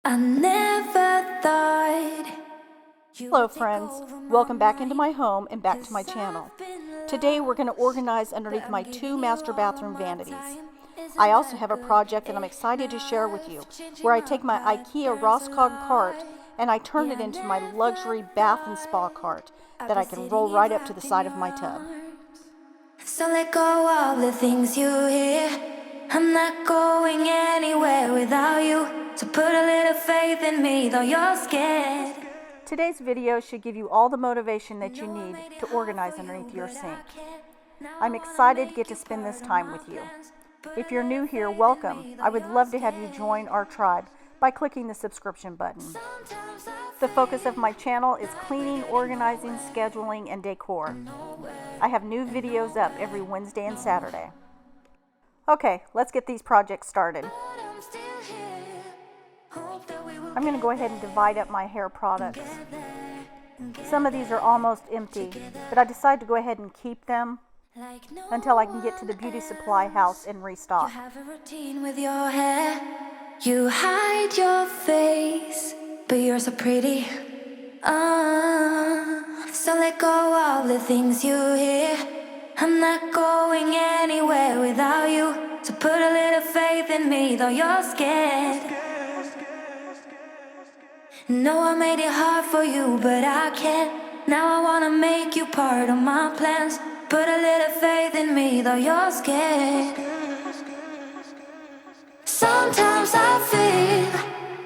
I never thought. Hello friends, welcome back into my home and back to my channel. Today we're going to organize underneath my two master bathroom vanities. I also have a project that I'm excited to share with you, where I take my IKEA Raskog cart and I turn it into my luxury bath and spa cart that I can roll right up to the side of my tub. So let go of the things you hear. I'm not going anywhere without you. So put a little faith in me, though you're scared. Today's video should give you all the motivation that you need to organize underneath your sink. I'm excited to get to spend this time with you. If you're new here, welcome. I would love to have you join our tribe by clicking the subscription button. The focus of my channel is cleaning, organizing, scheduling, and decor. I have new videos up every Wednesday and Saturday. Okay, let's get these projects started. I'm going to go ahead and divide up my hair products. Some of these are almost empty, but I decided to go ahead and keep them until I can get to the beauty supply house and restock. You have a routine with your hair. You hide your face, but you're so pretty. So let go of the things you hear. I'm not going anywhere without you. So put a little faith in me, though you're scared. No, I made it hard for you, but I can't. Now I wanna make you part of my plans. Put a little faith in me, though you're scared. Sometimes I feel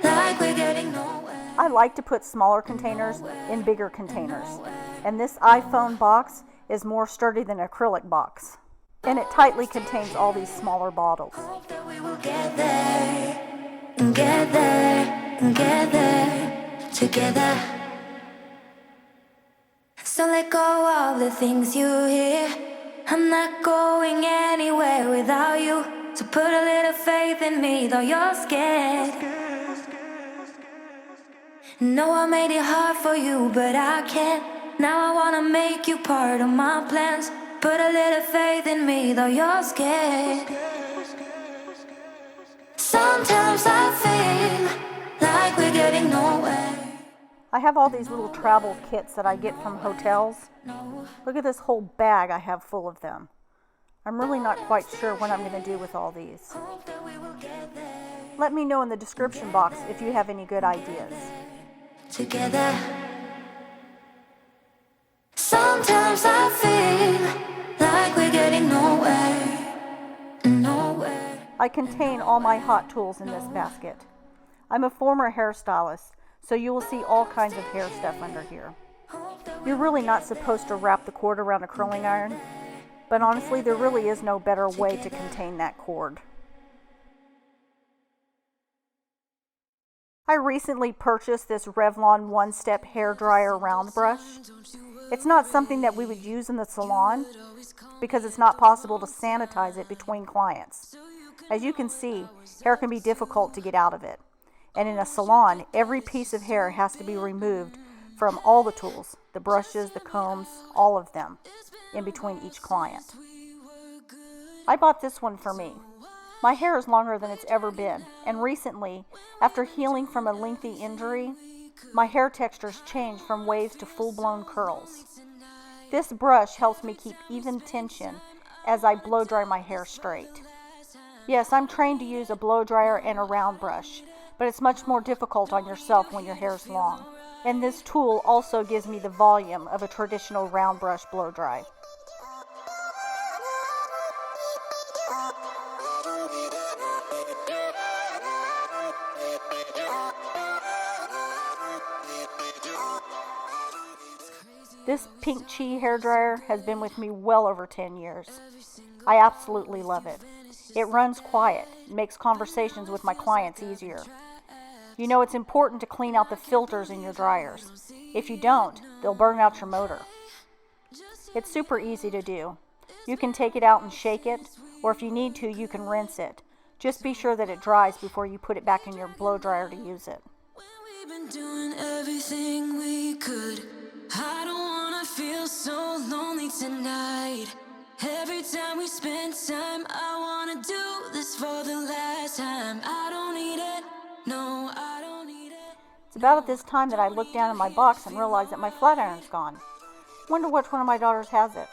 like we're getting nowhere. I like to put smaller containers in bigger containers, and this iPhone box is more sturdy than an acrylic box, and it tightly contains all these smaller bottles. Hope that we will get there, and get there, and get there together. So let go of the things you hear. I'm not going anywhere without you. So put a little faith in me, though you're scared. No, I made it hard for you, but I can't. Now I wanna make you part of my plans. Put a little faith in me, though you're scared. Sometimes I feel like we're getting nowhere. I have all these little travel kits that I get from hotels. Look at this whole bag I have full of them. I'm really not quite sure what I'm going to do with all these. Let me know in the description box if you have any good ideas. Together. Sometimes I feel like we're getting nowhere. I contain all my hot tools in this basket. I'm a former hairstylist, so you will see all kinds of hair stuff under here. You're really not supposed to wrap the cord around a curling iron, but honestly, there really is no better way to contain that cord. I recently purchased this Revlon one-step hair dryer round brush. It's not something that we would use in the salon because it's not possible to sanitize it between clients. As you can see, hair can be difficult to get out of it. And in a salon, every piece of hair has to be removed from all the tools, the brushes, the combs, all of them, in between each client. I bought this one for me. My hair is longer than it's ever been, and recently, after healing from a lengthy injury, my hair textures changed from waves to full-blown curls. This brush helps me keep even tension as I blow dry my hair straight. Yes, I'm trained to use a blow dryer and a round brush, but it's much more difficult on yourself when your hair is long. And this tool also gives me the volume of a traditional round brush blow dry. This pink chi hairdryer has been with me well over 10 years. I absolutely love it. It runs quiet, makes conversations with my clients easier. You know, it's important to clean out the filters in your dryers. If you don't, they'll burn out your motor. It's super easy to do. You can take it out and shake it, or if you need to, you can rinse it. Just be sure that it dries before you put it back in your blow dryer to use it. We've been doing everything we could. I don't wanna feel so lonely tonight. Every time we spend time, I wanna do this for the last time. I don't need it, no, I don't need it. It's about at this time that I look down in my box and realize that my flat iron's gone. Wonder which one of my daughters has it.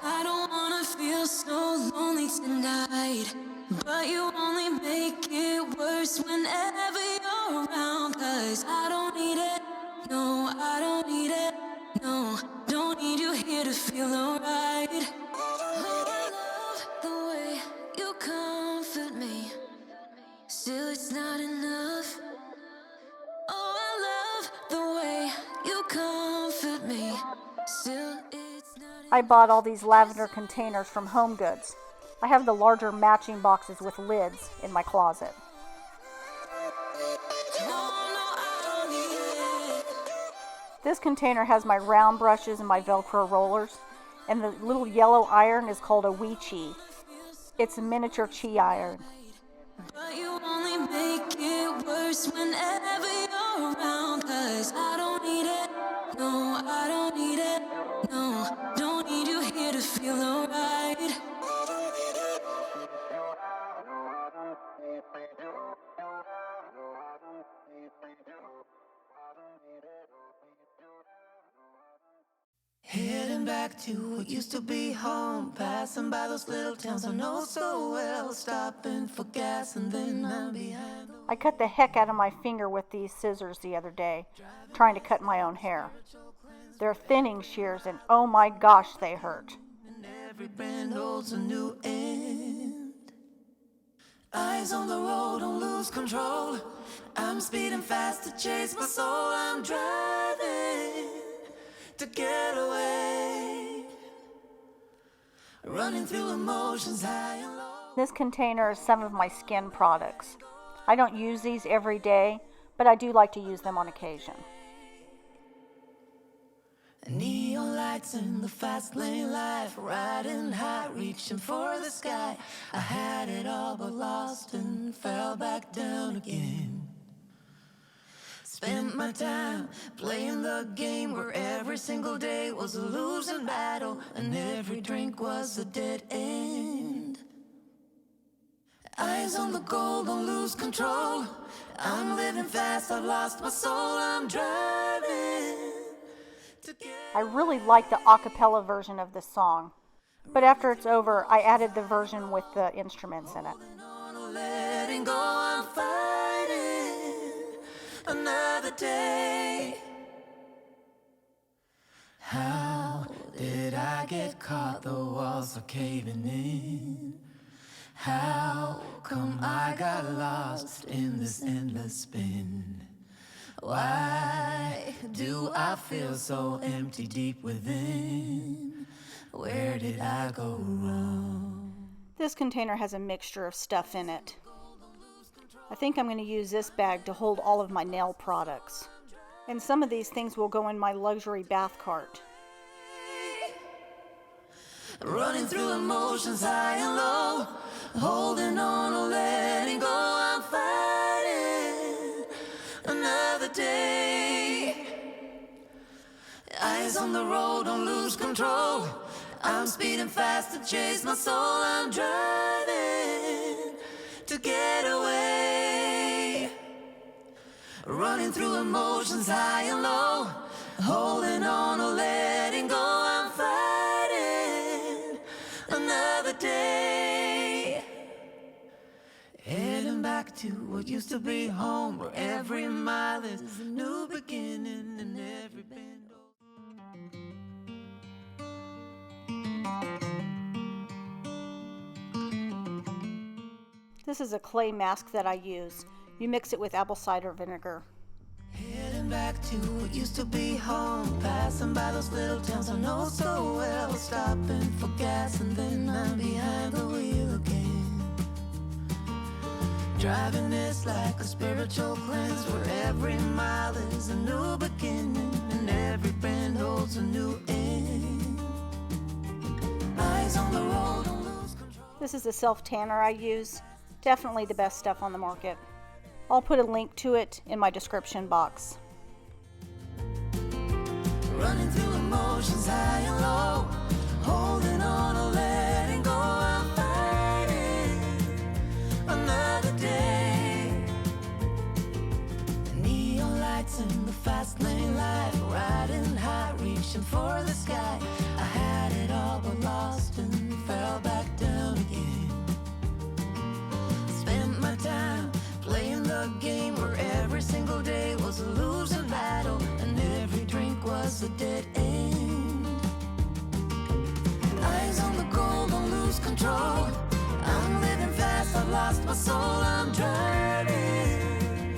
I don't wanna feel so lonely tonight, but you only make it worse whenever you're around. 'Cause I don't need it, no, I don't need it, no, don't need you here to feel alright. Oh, I love the way you comfort me, still it's not enough. Oh, I love the way you comfort me, still it's not enough. I bought all these lavender containers from Home Goods. I have the larger matching boxes with lids in my closet. This container has my round brushes and my Velcro rollers, and the little yellow iron is called a Wee Chi. It's a miniature chi iron. But you only make it worse whenever you're around. 'Cause I don't need it, no, I don't need it, no, don't need you here to feel alright. Heading back to what used to be home, passing by those little towns I know so well, stopping for gas and then I'm behind. I cut the heck out of my finger with these scissors the other day, trying to cut my own hair. They're thinning shears, and oh my gosh, they hurt. And every bend holds a new end. Eyes on the road, don't lose control. I'm speeding fast to chase my soul. I'm driving to get away, running through emotions high and low. This container is some of my skin products. I don't use these every day, but I do like to use them on occasion. Neon lights in the fast lane life, riding high, reaching for the sky. I had it all but lost and fell back down again. Spent my time playing the game where every single day was a losing battle and every drink was a dead end. Eyes on the goal, don't lose control. I'm living fast, I've lost my soul. I'm driving to get. I really like the a cappella version of this song, but after it's over, I added the version with the instruments in it. Letting go, I'm fighting another day. How did I get caught? The walls are caving in. How come I got lost in this endless spin? Why do I feel so empty deep within? Where did I go wrong? This container has a mixture of stuff in it. I think I'm going to use this bag to hold all of my nail products. And some of these things will go in my luxury bath cart. Running through emotions high and low, holding on or letting go. I'm fighting another day. Eyes on the road, don't lose control. I'm speeding fast to chase my soul. I'm driving to get away. Running through emotions high and low, holding on or letting go. I'm fighting another day. Heading back to what used to be home, where every mile is a new beginning and every bend. This is a clay mask that I use. You mix it with apple cider vinegar. Heading back to what used to be home, passing by those little towns I know so well, stopping for gas and then I'm behind the wheel again. Driving this like a spiritual cleanse, where every mile is a new beginning and every bend holds a new end. Eyes on the road, don't lose control. This is a self-tanner I use. Definitely the best stuff on the market. I'll put a link to it in my description box. running through emotions high and low, holding on or letting go. I'm fighting another day. Neon lights in the fast lane life, riding high, reaching for the sky. I had it all but lost and fell back down again. Spent my time playing the game where every single day was a losing battle and every drink was a dead end. Eyes on the goal, don't lose control. I'm living fast, I've lost my soul. I'm driving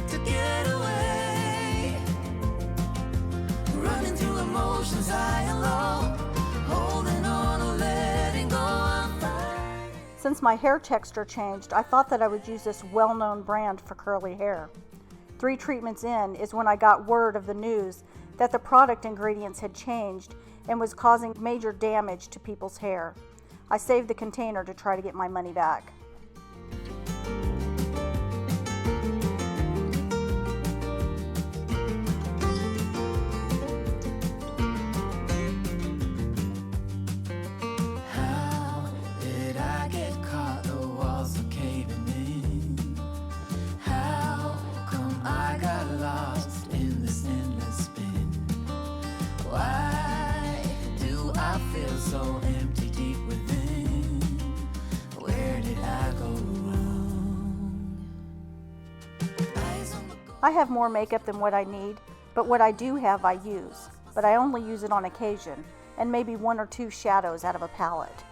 to get away, running through emotions high and low, holding on or letting go. I'm fine. Since my hair texture changed, I thought that I would use this well-known brand for curly hair. 3 treatments in is when I got word of the news that the product ingredients had changed and was causing major damage to people's hair. I saved the container to try to get my money back. How did I get caught? The walls are caving in. How come I got lost in this endless spin? Why do I feel so empty deep within? Where did I go wrong? Eyes on the goal. I have more makeup than what I need, but what I do have I use. But I only use it on occasion, and maybe 1 or 2 shadows out of a palette.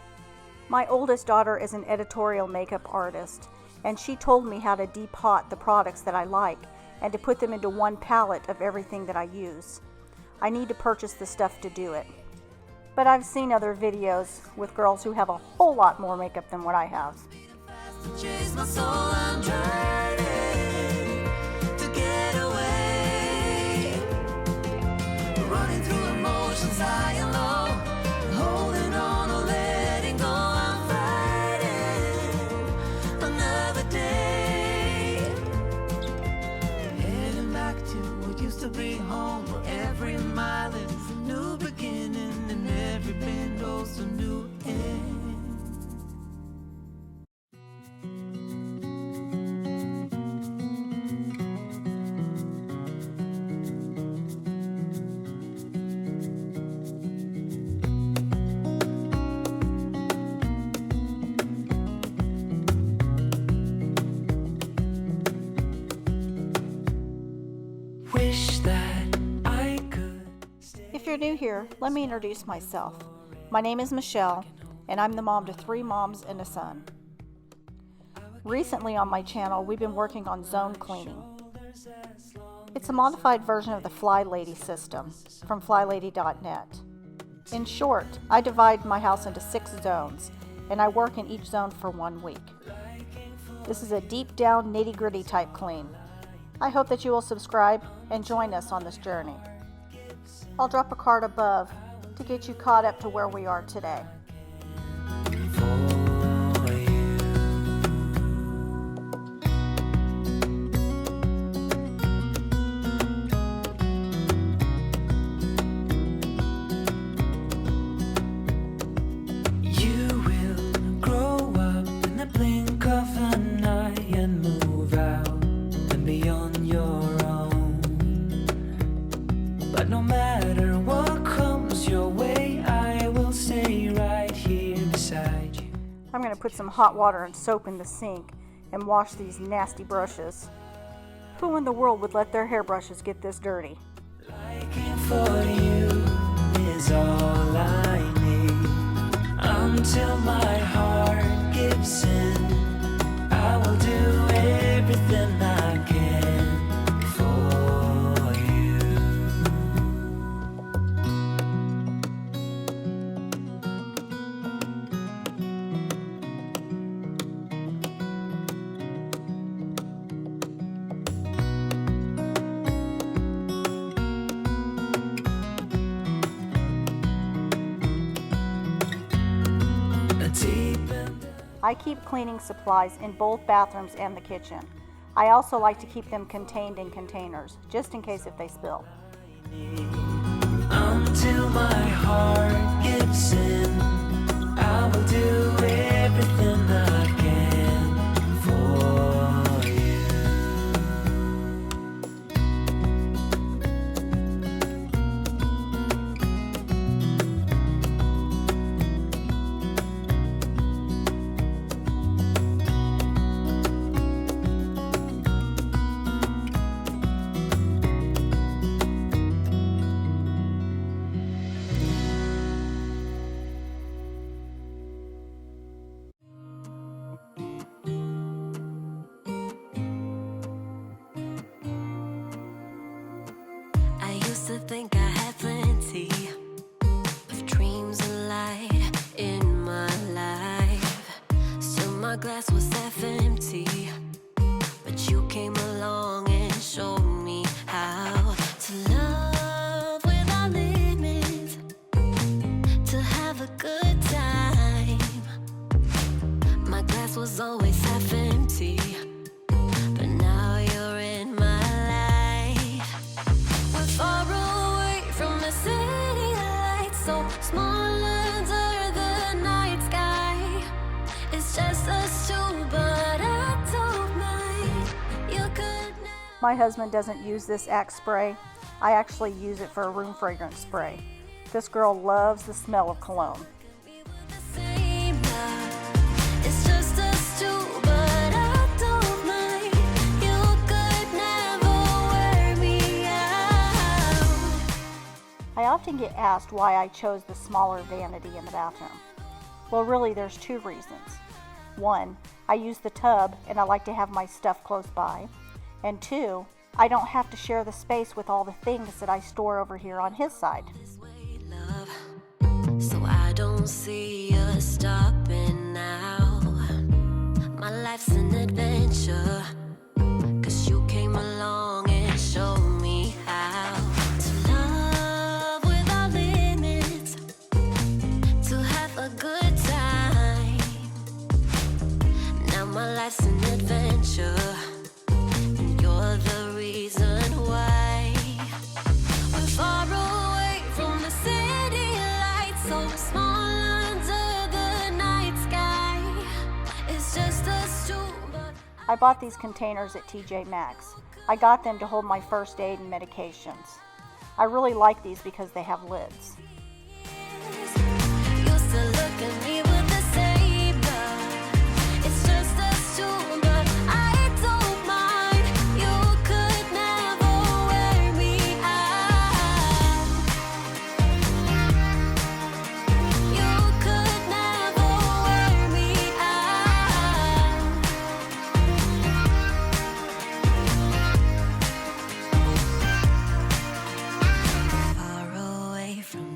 My oldest daughter is an editorial makeup artist, and she told me how to depot the products that I like and to put them into one palette of everything that I use. I need to purchase the stuff to do it. But I've seen other videos with girls who have a whole lot more makeup than what I have. To chase my soul, I'm trying to get away, running through emotions high and low, holding on or letting go. I'm fighting another day, heading back to what used to be home, where every mile is a new beginning and every bend holds a new end. Wish that I could. If you're new here, let me introduce myself. My name is Michelle, and I'm the mom to 3 moms and a son. Recently on my channel, we've been working on zone cleaning. It's a modified version of the Fly Lady system from flylady.net. In short, I divide my house into 6 zones, and I work in each zone for 1 week. This is a deep down nitty-gritty type clean. I hope that you will subscribe and join us on this journey. I'll drop a card above to get you caught up to where we are today. You will grow up in the blink of an eye and move out and be on your own. But no matter what comes your way, I will stay right here beside you. I'm going to put some hot water and soap in the sink and wash these nasty brushes. Who in the world would let their hairbrushes get this dirty? Liking for you is all I need. Until my heart gives in, I will do everything I can for you. I keep cleaning supplies in both bathrooms and the kitchen. I also like to keep them contained in containers, just in case if they spill. I'm think I had plenty of dreams and light in my life. Still my glass was half empty, but you came along and showed me how to love without limits, to have a good time. My glass was always half empty, but now you're in my life. We're far away from the city lights, so small under the night sky. It's just us two, but I don't mind. You could never. My husband doesn't use this Axe spray. I actually use it for a room fragrance spray. This girl loves the smell of cologne. It's just us two, but I don't mind. You could never wear me out. I often get asked why I chose the smaller vanity in the bathroom. Well, really, there's two reasons. One, I use the tub and I like to have my stuff close by. And two, I don't have to share the space with all the things that I store over here on his side. So I don't see us stopping now. My life's an adventure, 'cause you came along and showed me how to love without limits, to have a good time. Now my life's an adventure, and you're the reason why. We're far away from the city lights, so small under the night sky. It's just us two, but I bought these containers at TJ Maxx. I got them to hold my first aid and medications. I really like these because they have lids. you still look at me with the same love. It's just us two, but I don't mind. You could never wear me out. You could never wear me out. Far away from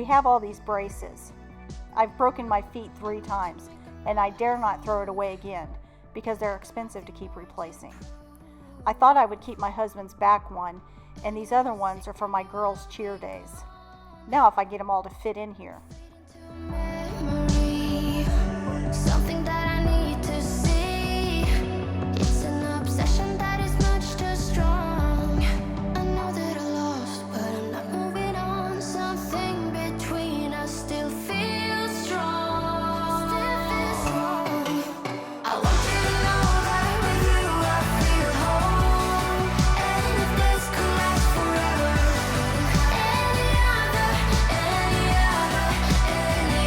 have all these braces. I've broken my feet 3 times, and I dare not throw it away again because they're expensive to keep replacing. I thought I would keep my husband's back one, and these other ones are for my girls' cheer days. Now if I get them all to fit in here. Something that I need to see. It's an obsession that is much too strong. I know that I lost, but I'm not moving on. Something between us still feels strong. I want you to know that with you I feel home. And if this could last forever, any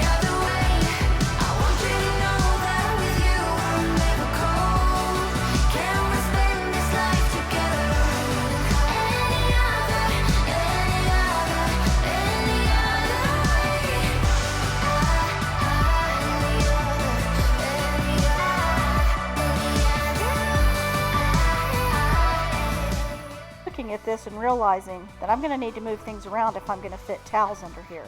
other way. I want you to know that with you I'm never cold. Can we spend this life together? Any other way. Looking at this and realizing that I'm going to need to move things around if I'm going to fit towels under here.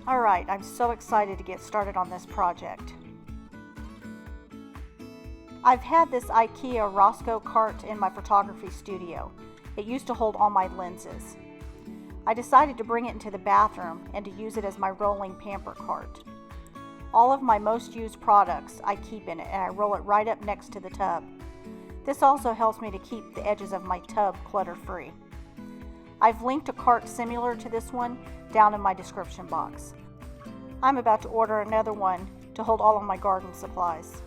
Alright, I'm so excited to get started on this project. I've had this IKEA Raskog Cart in my photography studio. It used to hold all my lenses. I decided to bring it into the bathroom and to use it as my rolling pamper cart. All of my most used products I keep in it, and I roll it right up next to the tub. This also helps me to keep the edges of my tub clutter-free. I've linked a cart similar to this one down in my description box. I'm about to order another one to hold all of my garden supplies.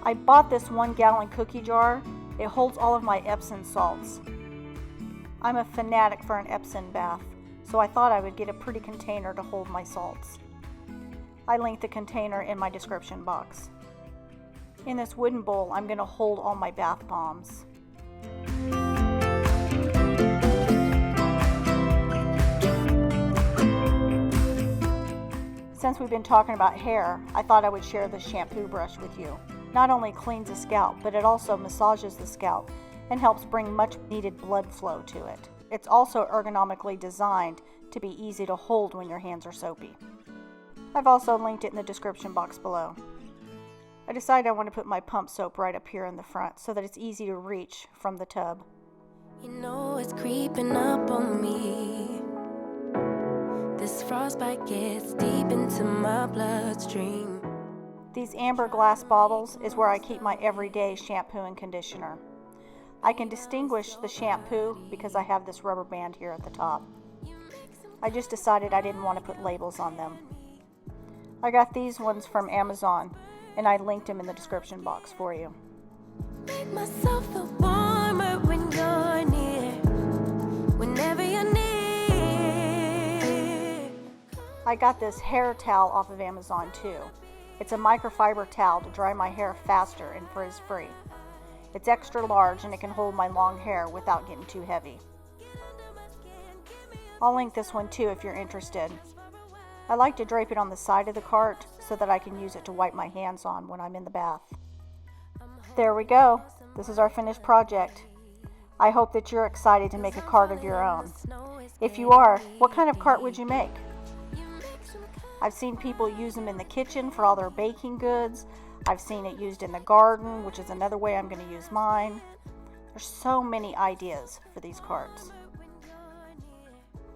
I bought this 1-gallon cookie jar. It holds all of my Epsom salts. I'm a fanatic for an Epsom bath, so I thought I would get a pretty container to hold my salts. I linked the container in my description box. In this wooden bowl, I'm going to hold all my bath bombs. Since we've been talking about hair, I thought I would share this shampoo brush with you. Not only cleans the scalp, but it also massages the scalp and helps bring much needed blood flow to it. It's also ergonomically designed to be easy to hold when your hands are soapy. I've also linked it in the description box below. I decided I want to put my pump soap right up here in the front so that it's easy to reach from the tub. You know it's creeping up on me. This frostbite gets deep into my bloodstream. These amber glass bottles is where I keep my everyday shampoo and conditioner. I can distinguish the shampoo because I have this rubber band here at the top. I just decided I didn't want to put labels on them. I got these ones from Amazon, and I linked them in the description box for you. Make myself feel warmer when you're near, whenever you're near. I got this hair towel off of Amazon too. It's a microfiber towel to dry my hair faster and frizz-free. It's extra large and it can hold my long hair without getting too heavy. I'll link this one too if you're interested. I like to drape it on the side of the cart so that I can use it to wipe my hands on when I'm in the bath. There we go. This is our finished project. I hope that you're excited to make a cart of your own. If you are, what kind of cart would you make? I've seen people use them in the kitchen for all their baking goods. I've seen it used in the garden, which is another way I'm going to use mine. There's so many ideas for these carts.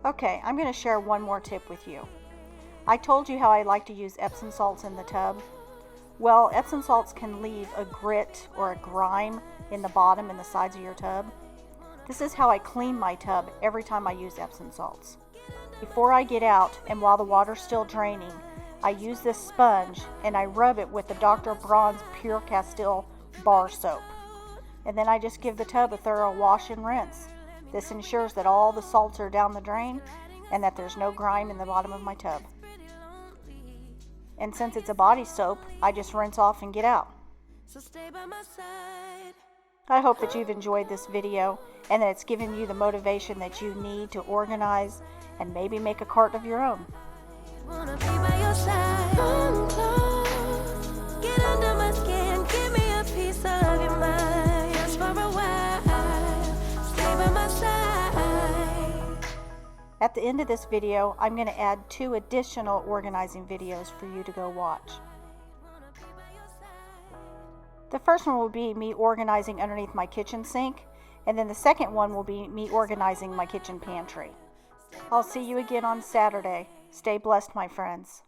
Okay, I'm going to share one more tip with you. I told you how I like to use Epsom salts in the tub. Well, Epsom salts can leave a grit or a grime in the bottom and the sides of your tub. This is how I clean my tub every time I use Epsom salts. Before I get out and while the water's still draining, I use this sponge and I rub it with the Dr. Braun's Pure Castile bar soap. And then I just give the tub a thorough wash and rinse. This ensures that all the salts are down the drain and that there's no grime in the bottom of my tub. And since it's a body soap, I just rinse off and get out. I hope that you've enjoyed this video and that it's given you the motivation that you need to organize and maybe make a cart of your own. Wanna be by your side. Come close. Get under my skin. Give me a piece of your mind. Just for a while. Stay by my side. At the end of this video, I'm going to add 2 additional organizing videos for you to go watch. The first one will be me organizing underneath my kitchen sink, and then the second one will be me organizing my kitchen pantry. I'll see you again on Saturday. Stay blessed, my friends.